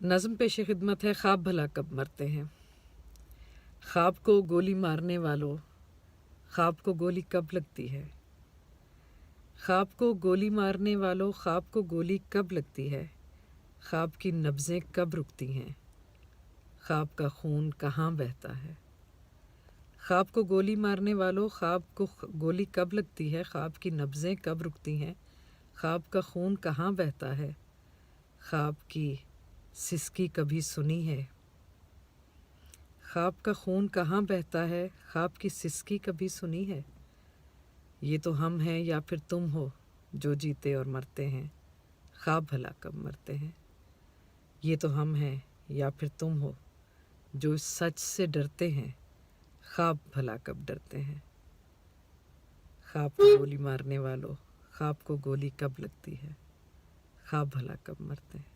नज़म पेश खिदमत है, ख्वाब भला कब मरते हैं। ख्वाब को गोली मारने वालों, ख्वाब को गोली कब लगती है। ख्वाब को गोली मारने वालों, ख्वाब को गोली कब लगती है। ख्वाब की नब्ज़ें कब रुकती हैं, ख्वाब का खून कहाँ बहता है। ख्वाब को गोली मारने वालों, ख्वाब को गोली कब लगती है। ख्वाब की नब्ज़ें कब रुकती हैं, ख्वाब का खून कहाँ बहता है। ख्वाब की सिसकी कभी सुनी है। ख्वाब का खून कहाँ बहता है, ख्वाब की सिसकी कभी सुनी है। ये तो हम हैं या फिर तुम हो जो जीते और मरते हैं, ख्वाब भला कब मरते हैं। ये तो हम हैं या फिर तुम हो जो सच से डरते हैं, ख्वाब भला कब डरते हैं। ख्वाब को गोली मारने वालों, ख्वाब को गोली कब लगती है, ख्वाब भला कब मरते हैं।